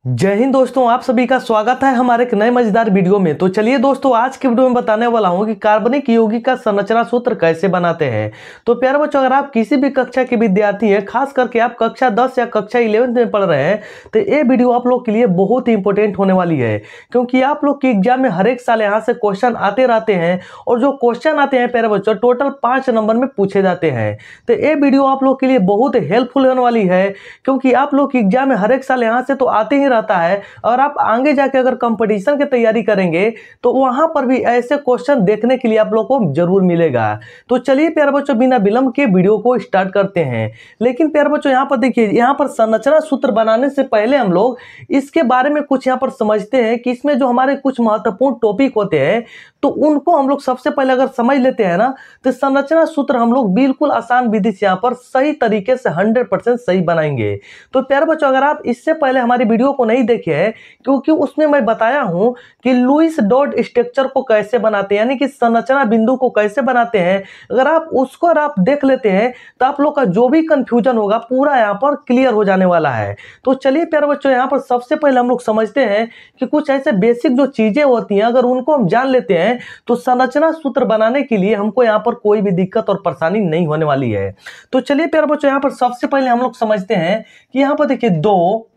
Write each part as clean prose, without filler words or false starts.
जय हिंद दोस्तों, आप सभी का स्वागत है हमारे एक नए मजेदार वीडियो में। तो चलिए दोस्तों, आज के वीडियो में बताने वाला हूं कि कार्बनिक यौगिक का संरचना सूत्र कैसे बनाते हैं। तो प्यारे बच्चों, अगर आप किसी भी कक्षा के विद्यार्थी हैं, खास करके आप कक्षा 10 या कक्षा 11 में पढ़ रहे हैं, तो ये वीडियो आप लोग के लिए बहुत ही इंपॉर्टेंट होने वाली है, क्योंकि आप लोग के एग्जाम में हर एक साल यहाँ से क्वेश्चन आते रहते हैं। और जो क्वेश्चन आते हैं प्यारे बच्चों, टोटल 5 नंबर में पूछे जाते हैं। तो ये वीडियो आप लोग के लिए बहुत हेल्पफुल होने वाली है, क्योंकि आप लोग के एग्जाम में हर एक साल यहाँ से तो आते ही रहता है। और आप आगे जाके अगर कंपटीशन की तैयारी करेंगे तो वहां पर भी ऐसे क्वेश्चन देखने के लिए आप लोग को जरूर मिलेगा। तो चलिए प्यारे बच्चों, बिना विलंब के वीडियो को स्टार्ट करते हैं। लेकिन प्यारे बच्चों, यहाँ पर देखिए, यहाँ पर संरचना सूत्र बनाने से पहले हम लोग इसके बारे में कुछ यहाँ पर समझते हैं कि इसमें जो हमारे कुछ महत्वपूर्ण टॉपिक होते हैं, तो उनको हम लोग सबसे पहले अगर समझ लेते हैं ना, तो संरचना सूत्र हम लोग बिल्कुल आसान विधि से यहाँ पर सही तरीके से 100% सही बनाएंगे। तो प्यारे बच्चों, अगर आप इससे पहले हमारी वीडियो को नहीं देखे हैं, क्योंकि उसमें मैं बताया हूं कि लुईस डॉट स्ट्रक्चर को कैसे बनाते हैं, यानी कि संरचना बिंदु को कैसे बनाते हैं, अगर आप उसको देख लेते हैं तो आप लोग का जो भी कंफ्यूजन होगा पूरा यहाँ पर क्लियर हो जाने वाला है। तो चलिए प्यारे बच्चों, यहाँ पर सबसे पहले हम लोग समझते हैं कि कुछ ऐसे बेसिक जो चीजें होती हैं, अगर उनको हम जान लेते हैं तो संरचना सूत्र बनाने के लिए हमको यहाँ पर कोई भी दिक्कत और परेशानी नहीं होने वाली है। तो चलिए प्यारे बच्चों, यहाँ पर सबसे पहले हम लोग समझते हैं कि यहाँ पर देखिए 2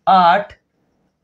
8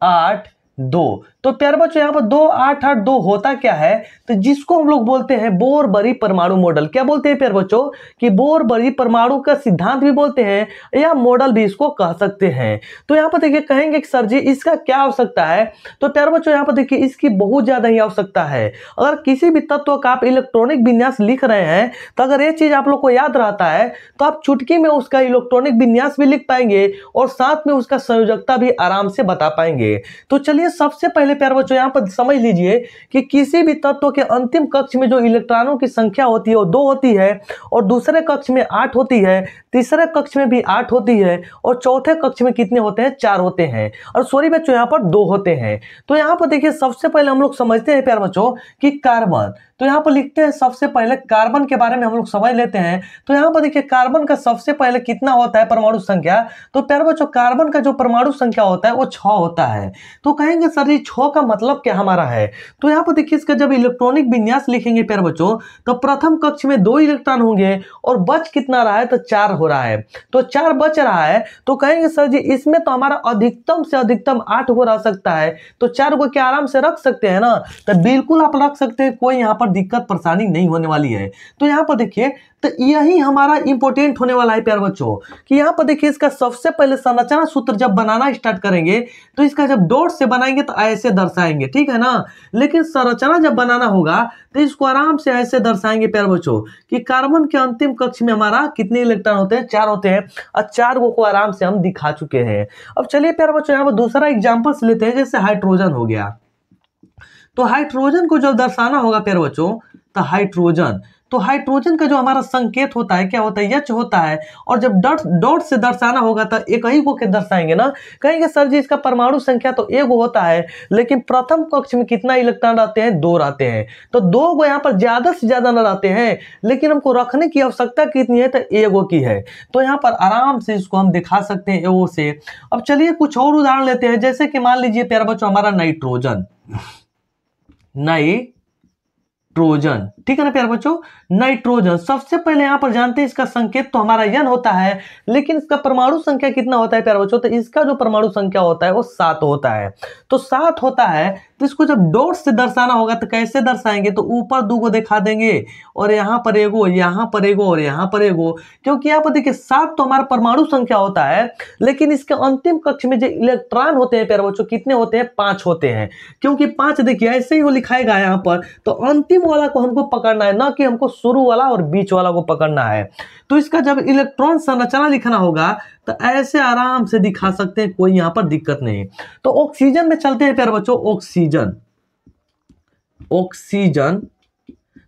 8 2। तो प्यारे बच्चों, यहाँ पर 2 8 8 2 होता क्या है, तो जिसको हम लोग बोलते हैं बोर-बरी परमाणु मॉडल। क्या बोलते हैं प्यारे बच्चों कि बोर-बरी परमाणु का सिद्धांत भी बोलते हैं या मॉडल भी इसको कह सकते हैं। तो यहाँ पर देखिए, कहेंगे कि सर जी इसका क्या आवश्यकता है, तो प्यारे बच्चों यहाँ पर देखिए इसकी बहुत ज्यादा ही आवश्यकता है। अगर किसी भी तत्व का आप इलेक्ट्रॉनिक विन्यास लिख रहे हैं, तो अगर ये चीज आप लोग को याद रहता है तो आप चुटकी में उसका इलेक्ट्रॉनिक विन्यास भी लिख पाएंगे और साथ में उसका संयोजकता भी आराम से बता पाएंगे। तो चलिए सबसे पहले प्यारे बच्चों, यहाँ पर समझ लीजिए कि किसी भी तत्व के अंतिम कक्ष में जो इलेक्ट्रॉनों की संख्या होती है वो 2 होती है, और दूसरे कक्ष में 8 होती है, तीसरे कक्ष में भी 8 होती है, और चौथे कक्ष में कितने होते हैं, 4 होते हैं। और सॉरी बच्चों, यहाँ पर 2 होते हैं। तो यहाँ पर देखिए सबसे पहले हम लोग समझते हैं प्यारे बच्चों कि कार्बन। तो यहाँ पर लिखते हैं सबसे पहले कार्बन के बारे में हम लोग समझ लेते हैं। तो यहाँ पर देखिए कार्बन का सबसे पहले कितना होता है परमाणु संख्या, तो प्यारे बच्चों कार्बन का जो परमाणु संख्या होता है वो 6 होता है। तो कहेंगे सर जी 6 का मतलब क्या हमारा है, तो यहाँ पर देखिए इसका जब इलेक्ट्रॉनिक विन्यास लिखेंगे प्यारे बच्चों, तो प्रथम कक्ष में 2 इलेक्ट्रॉन होंगे और बच कितना रहा है, तो 4 हो रहा है। तो 4 बच रहा है, तो कहेंगे सर जी इसमें तो हमारा अधिकतम से अधिकतम 8 को रह सकता है, तो 4 को क्या आराम से रख सकते हैं ना, तो बिल्कुल आप रख सकते हैं, कोई यहाँ पर दिक्कत परेशानी नहीं होने वाली है। तो यहाँ पर देखिए, तो यही हमारा इंपॉर्टेंट होने वाला है प्यारे बच्चों कि यहाँ पर देखिए इसका सबसे पहले संरचना सूत्र जब बनाना स्टार्ट करेंगे तो इसका जब डॉट से बनाएंगे तो ऐसे दर्शाएंगे, ठीक है ना। लेकिन संरचना जब बनाना होगा तो इसको आराम से ऐसे दर्शाएंगे प्यारे बच्चों कि कार्बन के अंतिम कक्ष में हमारा कितने इलेक्ट्रॉन होते हैं, 4 होते हैं, और 4 को आराम से हम दिखा चुके हैं। अब चलिए प्यारे बच्चों, यहाँ पर दूसरा एग्जाम्पल लेते हैं, जैसे हाइड्रोजन हो गया। तो हाइड्रोजन को जब दर्शाना होगा प्यारे बच्चों, तो हाइड्रोजन का जो हमारा संकेत होता है क्या होता है, एच होता है। और जब डॉट से दर्शाना होगा तो एक ही को के दर्शाएंगे ना। कहेंगे सर जी इसका परमाणु संख्या तो 1 होता है, लेकिन प्रथम कक्ष में कितना इलेक्ट्रॉन रहते हैं, 2 रहते हैं। तो 2 को यहाँ पर ज्यादा से ज्यादा न रहते हैं, लेकिन हमको रखने की आवश्यकता कितनी है, तो 1 की है। तो यहाँ पर आराम से इसको हम दिखा सकते हैं 1 से। अब चलिए कुछ और उदाहरण लेते हैं, जैसे कि मान लीजिए प्यारे बच्चों हमारा नाइट्रोजन, ठीक है ना प्यारे बच्चों। नाइट्रोजन सबसे पहले यहाँ पर जानते हैं इसका संकेत तो हमारा N होता है, लेकिन इसका परमाणु संख्या कितना होता है प्यारे बच्चों, तो इसका जो परमाणु संख्या होता है वो 7 होता है। तो 7 होता है, तो इसको जब डॉट से दर्शाना होगा तो कैसे दर्शाएंगे, तो ऊपर 2 को दिखा देंगे, और यहाँ पर 1, यहाँ पर 1 और यहाँ पर 1, क्योंकि यहाँ पर देखिए 7 तो हमारा परमाणु संख्या होता है, लेकिन इसके अंतिम कक्ष में जो इलेक्ट्रॉन होते हैं प्यारे बच्चों कितने होते हैं, 5 होते हैं। क्योंकि 5 देखिए ऐसे ही वो लिखाएगा यहाँ पर, तो अंतिम वाला को हमको पकड़ना है, ना कि हमको शुरू वाला और बीच वाला को पकड़ना है। तो इसका जब इलेक्ट्रॉन संरचना लिखना होगा तो ऐसे आराम से दिखा सकते हैं, कोई यहाँ पर दिक्कत नहीं। तो ऑक्सीजन में चलते हैं प्यारे बच्चों। ऑक्सीजन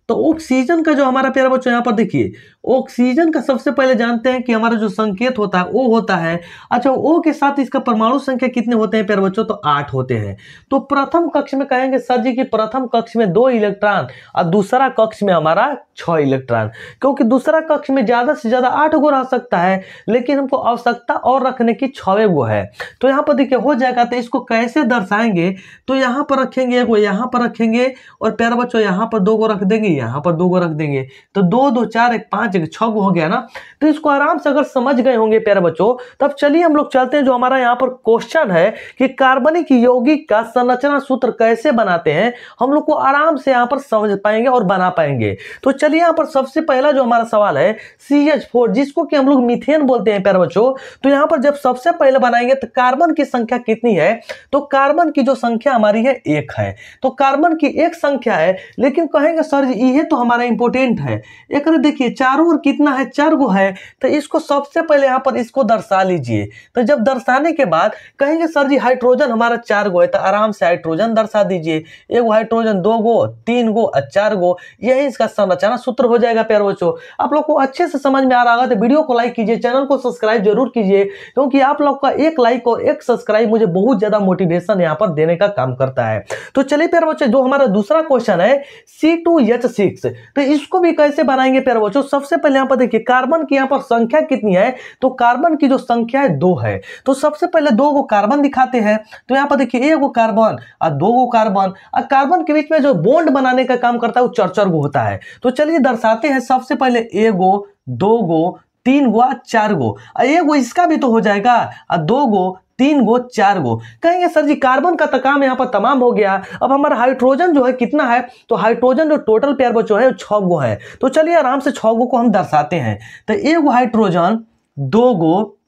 तो ऑक्सीजन का जो हमारा प्यारे बच्चों यहाँ पर देखिए ऑक्सीजन का सबसे पहले जानते हैं कि हमारा जो संकेत होता है O होता है। अच्छा, O के साथ इसका परमाणु संख्या कितने होते हैं प्यारे बच्चों? तो 8 होते हैं। तो प्रथम कक्ष में कहेंगे सर जी कि प्रथम कक्ष में 2 इलेक्ट्रॉन और दूसरा कक्ष में हमारा 6 इलेक्ट्रॉन, क्योंकि दूसरा कक्ष में ज्यादा से ज्यादा 8 गो रह सकता है, लेकिन हमको आवश्यकता और रखने की 6 गो है। तो यहाँ पर देखिए हो जाएगा। तो इसको कैसे दर्शाएंगे? तो यहाँ पर रखेंगे एगो, यहाँ पर रखेंगे, और प्यारे बच्चों यहाँ पर 2 गो रख देंगे, यहाँ पर 2 गो रख देंगे। तो 2 2 4 1 5 1 6 गो हो गया ना। तो इसको आराम से अगर समझ गए होंगे प्यारे बच्चों, तब चलिए हम लोग चलते हैं जो हमारा यहाँ पर क्वेश्चन है कि कार्बनिक यौगिक का संरचना सूत्र कैसे बनाते हैं, हम लोग को आराम से यहाँ पर समझ पाएंगे और बना पाएंगे। तो चलिए यहाँ पर सबसे पहला जो हमारा सवाल है CH4, जिसको कि हम लोग मीथेन बोलते हैं प्यारे बच्चों। तो यहाँ पर जब सबसे पहले बनाएंगे तो कार्बन की संख्या कितनी है? तो कार्बन की जो संख्या हमारी है 1 है। तो कार्बन की 1 संख्या है, लेकिन कहेंगे सर जी ये तो हमारा इंपोर्टेंट है। एक देखिए चारों ओर कितना है? 4 गो है। तो इसको सबसे पहले यहाँ पर इसको दर्शा लीजिए। तो जब दर्शाने के बाद कहेंगे सर जी हाइड्रोजन हमारा 4 गो है, तो आराम से हाइड्रोजन दर्शा दीजिए। एगो हाइड्रोजन, 2 गो, 3 गो और 4 गो, यही इसका संरचना सूत्र हो जाएगा प्यारे बच्चों। आप लोग को अच्छे से समझ में आ रहा होगा तो वीडियो को लाइक कीजिए, चैनल को सब्सक्राइब जरूर कीजिए, क्योंकि आप लोग का एक लाइक और एक सब्सक्राइब मुझे बहुत ज्यादा मोटिवेशन यहाँ पर देने का काम करता है। तो चलिए प्यारे बच्चों, जो हमारा दूसरा क्वेश्चन है C2H6, तो इसको भी कैसे बनाएंगे प्यारे बच्चों? सबसे पहले यहाँ पर देखिए कार्बन की यहाँ पर संख्या कितनी है? तो कार्बन की जो संख्या है 2 है। तो सबसे पहले 2 गो कार्बन दिखाते हैं। तो यहाँ पर देखिए 1 गो कार्बन और 2 गो कार्बन, और कार्बन के बीच में जो बॉन्ड बनाने का काम करता है वो 4 गो होता है। तो चलिए दर्शाते हैं। सबसे पहले 1 गो, 2 गो, 3 गो, 4 गो, एगो इसका भी तो हो जाएगा, और 2 गो, 3 गो, 4 गो। कहेंगे सर जी कार्बन का तो काम यहाँ पर तमाम हो गया, अब हमारा हाइड्रोजन जो है कितना है? तो हाइड्रोजन जो टोटल प्यार बच्चों है 6 गो है। तो चलिए आराम से 6 गो को हम दर्शाते हैं। तो 1 गो हाइड्रोजन, 2 गो,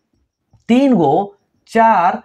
3 गो, 4,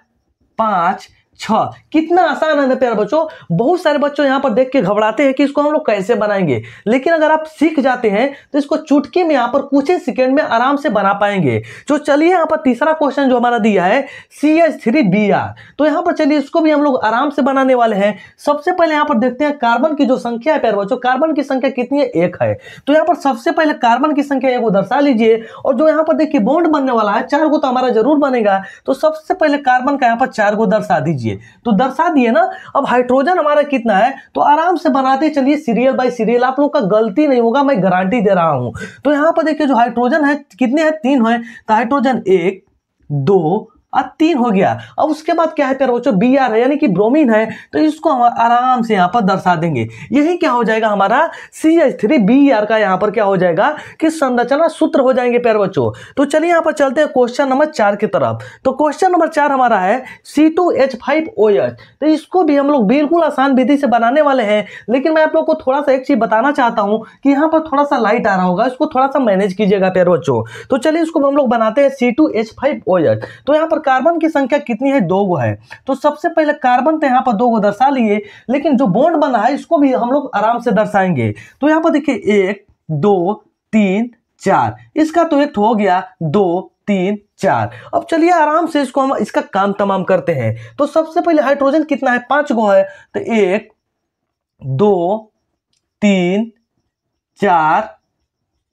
5, 6। कितना आसान है ना प्यारे बच्चों। बहुत सारे बच्चों यहाँ पर देख के घबराते हैं कि इसको हम लोग कैसे बनाएंगे, लेकिन अगर आप सीख जाते हैं तो इसको चुटकी में यहाँ पर कुछ ही सेकंड में आराम से बना पाएंगे। तो चलिए यहाँ पर तीसरा क्वेश्चन जो हमारा दिया है CH3Br, तो यहाँ पर चलिए इसको भी हम लोग आराम से बनाने वाले हैं। सबसे पहले यहाँ पर देखते हैं कार्बन की जो संख्या है प्यारे बच्चों, कार्बन की संख्या कितनी है? 1 है। तो यहाँ पर सबसे पहले कार्बन की संख्या 1 को दर्शा लीजिए, और जो यहाँ पर देखिए बॉन्ड बनने वाला है 4 गो तो हमारा जरूर बनेगा। तो सबसे पहले कार्बन का यहाँ पर 4 गो दर्शा दीजिए। तो दर्शा दिए ना। अब हाइड्रोजन हमारा कितना है? तो आराम से बनाते चलिए सीरियल बाय सीरियल, आप लोग का गलती नहीं होगा, मैं गारंटी दे रहा हूं। तो यहां पर देखिए जो हाइड्रोजन है कितने हैं? 3 है। तो हाइड्रोजन 1, 2 और 3 हो गया। अब उसके बाद क्या है प्यारे बच्चों? Br है, यानी कि ब्रोमीन है। तो इसको हम आराम से यहाँ पर दर्शा देंगे। यही क्या हो जाएगा हमारा CH3Br का यहाँ पर क्या हो जाएगा कि संरचना सूत्र हो जाएंगे प्यारे बच्चों। तो चलिए यहाँ पर चलते हैं क्वेश्चन नंबर 4 की तरफ। तो क्वेश्चन नंबर 4 हमारा है C2H5OH। तो इसको भी हम लोग बिल्कुल आसान विधि से बनाने वाले हैं, लेकिन मैं आप लोग को थोड़ा सा एक चीज बताना चाहता हूँ कि यहाँ पर थोड़ा सा लाइट आ रहा होगा, इसको थोड़ा सा मैनेज कीजिएगा प्यारे बच्चों। तो चलिए इसको हम लोग बनाते हैं C2H5OH। तो यहाँ पर कार्बन की संख्या कितनी है? 2 गो है। तो सबसे पहले कार्बन तो यहाँ पर 2 गो दर्शा लिए, लेकिन जो बॉन्ड बना है इसको भी हम लोग आराम से दर्शाएंगे। तो यहाँ पर देखिए 1, 2, 3, 4, इसका तो एक हो गया, 2, 3, 4। अब चलिए आराम से इसको हम इसका काम तमाम करते हैं। तो सबसे पहले हाइड्रोजन कितना है? 5 गो है। तो 1, 2, 3, 4,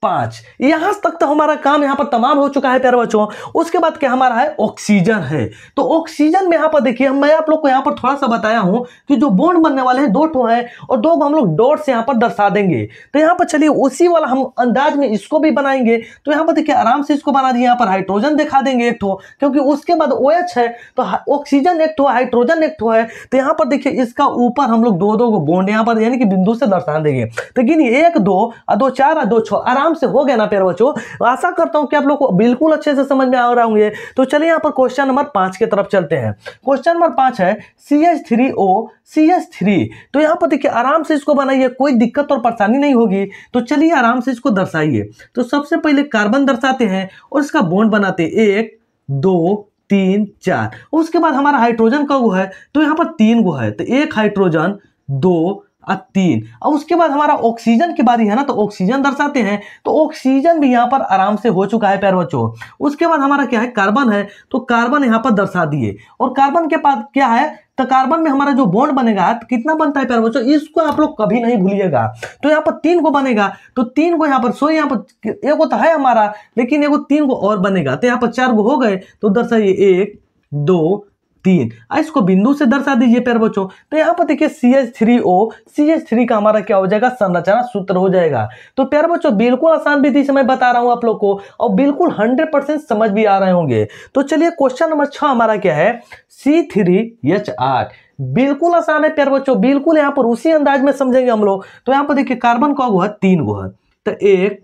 5, यहां तक तो हमारा काम यहां पर तमाम हो चुका है प्यारे बच्चों। उसके बाद क्या हमारा है? ऑक्सीजन है। तो ऑक्सीजन में यहां पर देखिए मैं आप लोग को यहां पर थोड़ा सा बताया हूं कि जो बॉन्ड बनने वाले हैं 2 ठो है, और 2 हम लोग डॉट से यहां पर दर्शा देंगे। तो यहां पर चलिए उसी वाला हम अंदाज में इसको भी बनाएंगे। तो यहां पर देखिए आराम से इसको बना दिए। यहां पर हाइड्रोजन दिखा देंगे 1 ठो, क्योंकि उसके बाद OH है, तो ऑक्सीजन 1 ठो, हाइड्रोजन 1 ठो है। तो यहां पर देखिए इसका ऊपर हम लोग 2 को बॉन्ड यहां पर यानी कि बिंदु से दर्शा देंगे। तो गिनिए 1, 2 और 2, 4 और 2, 6 आराम से हो गया ना प्यारे बच्चों। आशा करता हूं कि आप लोग को बिल्कुल अच्छे से समझ में आ रहा होंगे। तो चलिए यहां पर क्वेश्चन नंबर 5 की तरफ चलते हैं। क्वेश्चन नंबर 5 है CH3O CH3। तो यहां पर देखिए आराम से इसको बनाइए, कोई दिक्कत और परेशानी नहीं होगी। तो चलिए आराम से इसको दर्शाइए। तो सबसे पहले कार्बन दर्शाते हैं और इसका बॉन्ड बनाते हैं, 1, 2, 3, 4। उसके बाद हमारा हाइड्रोजन का वो है, तो यहां पर 3 गो है। तो 1 हाइड्रोजन, 2 और 3। अब उसके बाद हमारा ऑक्सीजन की बारी है ना, तो ऑक्सीजन दर्शाते हैं। तो ऑक्सीजन भी यहाँ पर आराम से हो चुका है प्यारे बच्चों। उसके बाद हमारा क्या है? कार्बन है। तो कार्बन यहाँ पर दर्शा दिए, और कार्बन के बाद क्या है? तो कार्बन में हमारा जो बॉन्ड बनेगा तो कितना बनता है प्यारे बच्चों, इसको आप लोग कभी नहीं भूलिएगा। तो यहाँ पर 3 को बनेगा, तो 3 को यहाँ पर सो यहाँ पर एगो तो है हमारा, लेकिन एगो 3 को और बनेगा, तो यहाँ पर 4 को हो गए, तो दर्शाइए 1 2 3। इसको बिंदु से दर्शा दीजिए प्यारे बच्चों। तो यहाँ पर देखिए CH3O, CH3 का हमारा क्या हो जाएगा, संरचना सूत्र हो जाएगा। तो प्यारे बच्चों बिल्कुल आसान विधि से मैं बता रहा हूं आप लोग को, और बिल्कुल 100% समझ भी आ रहे होंगे। तो चलिए क्वेश्चन नंबर 6 हमारा क्या है, C3H8। बिल्कुल आसान है प्यारे बच्चों, बिल्कुल यहाँ पर उसी अंदाज में समझेंगे हम लोग। तो यहाँ पर देखिए कार्बन का गो है 3 गो है, तो 1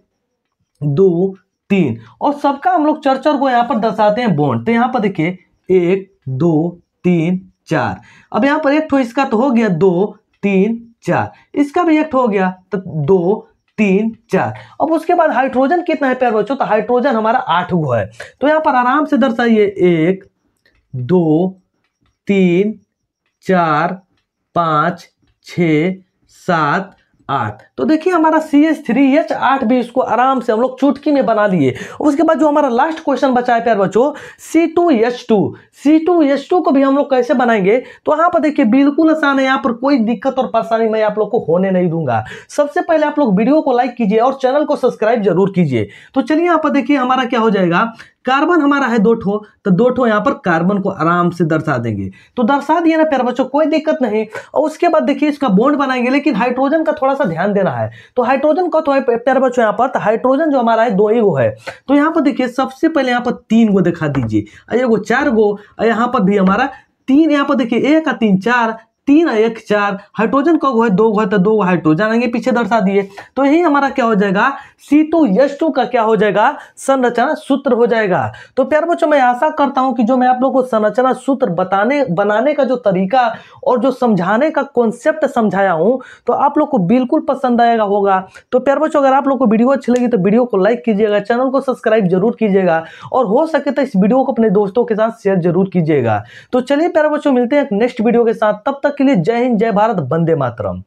2 3, और सबका हम लोग चर को यहाँ पर दर्शाते हैं बॉन्ड। तो यहाँ पर देखिए 1 2 3 4। अब यहाँ पर एक ठो इसका तो हो गया 2 3 4, इसका भी एक ठो हो गया, तो 2 3 4। अब उसके बाद हाइड्रोजन कितना है प्यारे बच्चों, तो हाइड्रोजन हमारा 8 गो है। तो यहाँ पर आराम से दर्शाइए 1 2 3 4 5 6 7 8। तो देखिए हमारा CH3H8 भी इसको आराम से हम लोग चुटकी में बना लिए। उसके बाद जो हमारा लास्ट क्वेश्चन बचा है प्यारे बच्चों, C2H2। C2H2 को भी हम लोग कैसे बनाएंगे, तो यहाँ पर देखिए बिल्कुल आसान है, यहाँ पर कोई दिक्कत और परेशानी मैं आप लोग को होने नहीं दूंगा। सबसे पहले आप लोग वीडियो को लाइक कीजिए और चैनल को सब्सक्राइब जरूर कीजिए। तो चलिए यहाँ पर देखिए हमारा क्या हो जाएगा, कार्बन हमारा है 2 ठो, तो 2 ठो यहाँ पर कार्बन को आराम से दर्शा देंगे। तो दर्शा दिए ना प्यारे बच्चों, कोई दिक्कत नहीं। और उसके बाद देखिए इसका बॉन्ड बनाएंगे, लेकिन हाइड्रोजन का थोड़ा सा ध्यान देना है। तो हाइड्रोजन का तो है प्यारे बच्चों यहाँ पर, तो हाइड्रोजन जो हमारा है 2 ही गो है। तो यहाँ पर देखिए सबसे पहले यहाँ पर 3 गो दिखा दीजिए, एगो 4 गो, यहाँ पर भी हमारा 3, यहाँ पर देखिए 1 3 4, 3 1 4। हाइड्रोजन का है 2 है, तो 2 हाइड्रोजन आएंगे पीछे दर्शा दिए। तो यही हमारा क्या हो जाएगा, C2H2 का क्या हो जाएगा, संरचना सूत्र हो जाएगा। तो प्यारे बच्चों मैं आशा करता हूं कि जो मैं आप लोगों को संरचना सूत्र बनाने का जो तरीका और जो समझाने का कॉन्सेप्ट समझाया हूं, तो आप लोग को बिल्कुल पसंद आएगा होगा। तो प्यारे बच्चों अगर आप लोग को वीडियो अच्छी लगी तो वीडियो को लाइक कीजिएगा, चैनल को सब्सक्राइब जरूर कीजिएगा, और हो सके तो इस वीडियो को अपने दोस्तों के साथ शेयर जरूर कीजिएगा। तो चलिए प्यारे बच्चों मिलते हैं नेक्स्ट वीडियो के साथ, तब तक के लिए जय हिंद, जय भारत, वंदे मातरम।